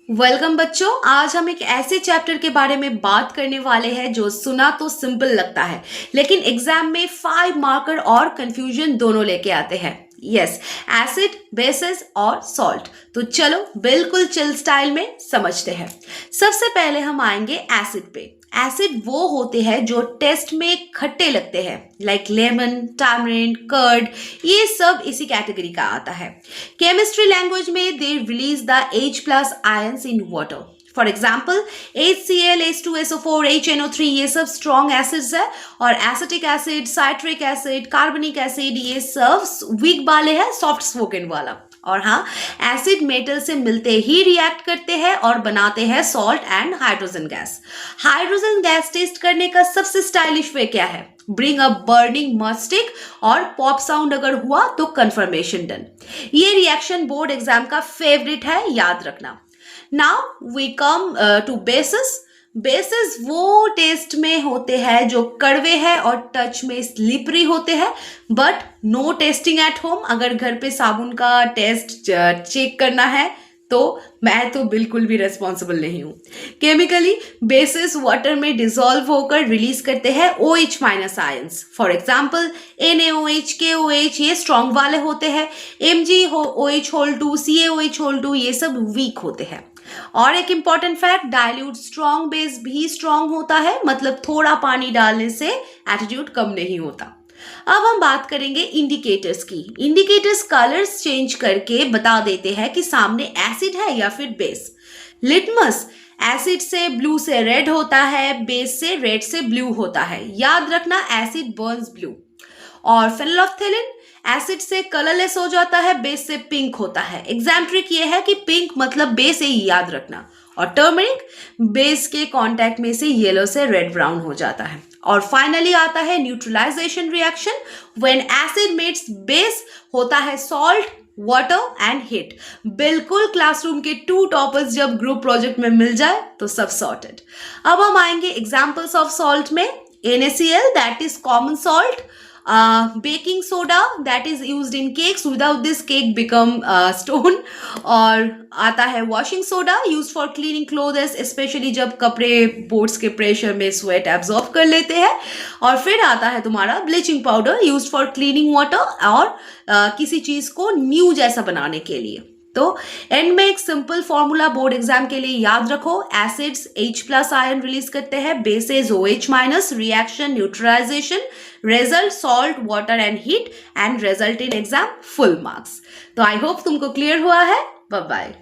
Welcome बच्चों। आज हम एक ऐसे चैप्टर के बारे में बात करने वाले हैं जो सुना तो सिंपल लगता है, लेकिन एग्जाम में 5 मार्कर और कंफ्यूजन दोनों लेके आते हैं। यस, एसिड, बेसिस और सॉल्ट। तो चलो बिल्कुल चिल स्टाइल में समझते हैं। सबसे पहले हम आएंगे एसिड पे। एसिड वो होते हैं जो टेस्ट में खट्टे लगते हैं, लाइक लेमन, टैमरिंड, कर्ड, ये सब इसी कैटेगरी का आता है। केमिस्ट्री लैंग्वेज में they release the H plus ions in water. For example HCl, H2SO4, HNO3, ये सब स्ट्रॉन्ग एसिड्स है। और एसिटिक एसिड, साइट्रिक एसिड, कार्बनिक एसिड, ये सब वीक वाले हैं, सॉफ्ट स्पोकन वाला। और हाँ, एसिड मेटल से मिलते ही रिएक्ट करते हैं और बनाते हैं salt and hydrogen gas. Hydrogen gas test करने का सबसे स्टाइलिश वे क्या है? ब्रिंग अ बर्निंग मस्टिक और पॉप साउंड अगर हुआ तो कंफर्मेशन डन। ये रिएक्शन बोर्ड एग्जाम का फेवरेट है, याद रखना। Now we come to basis. Basis वो टेस्ट में होते हैं जो कड़वे हैं और टच में स्लिपरी होते हैं, but no testing at home. अगर घर पे साबुन का टेस्ट चेक करना है तो मैं तो बिल्कुल भी रेस्पॉन्सिबल नहीं हूं। केमिकली बेसिस वाटर में डिसॉल्व होकर रिलीज करते हैं OH minus ions. For example NaOH, KOH, ये स्ट्रॉन्ग वाले होते हैं। MgOH2, CaOH2, ये सब वीक होते हैं। और एक important fact, dilute strong base भी स्ट्रॉन्ग होता है, मतलब थोड़ा पानी डालने से एटीट्यूड कम नहीं होता। अब हम बात करेंगे इंडिकेटर्स की। इंडिकेटर्स कलर्स चेंज करके बता देते हैं कि सामने एसिड है या फिर बेस। लिटमस एसिड से ब्लू से रेड होता है, बेस से रेड से ब्लू होता है। याद रखना, एसिड बर्न्स ब्लू। और फेनिलफ्थैलिन एसिड से कलरलेस हो जाता है, बेस से पिंक होता है। एग्जाम ट्रिक ये है कि पिंक मतलब बेस है, याद रखना। और टर्मरिक बेस के कांटेक्ट में से येलो से रेड ब्राउन हो जाता है। और फाइनली आता है neutralisation reaction. When acid meets base होता है सॉल्ट, वाटर एंड हीट। बिल्कुल क्लासरूम के 2 टॉपर्स जब ग्रुप प्रोजेक्ट में मिल जाए तो सब सॉर्टेड। अब हम आएंगे एग्जाम्पल्स ऑफ सॉल्ट में। NaCl, that is common salt. Baking soda, that is used in cakes, without this cake become stone। और आता है washing soda, used for cleaning clothes, especially जब कपड़े बोट्स के प्रेशर में स्वेट एब्जॉर्ब कर लेते हैं। और फिर आता है तुम्हारा bleaching powder, used for cleaning water और किसी चीज को न्यू जैसा बनाने के लिए। तो एंड में एक सिंपल फॉर्मूला बोर्ड एग्जाम के लिए याद रखो। Acids H plus ion release करते हैं, bases OH minus, reaction neutralisation, result salt, water and heat, and result in exam full marks. तो आई होप तुमको क्लियर हुआ है। Bye bye.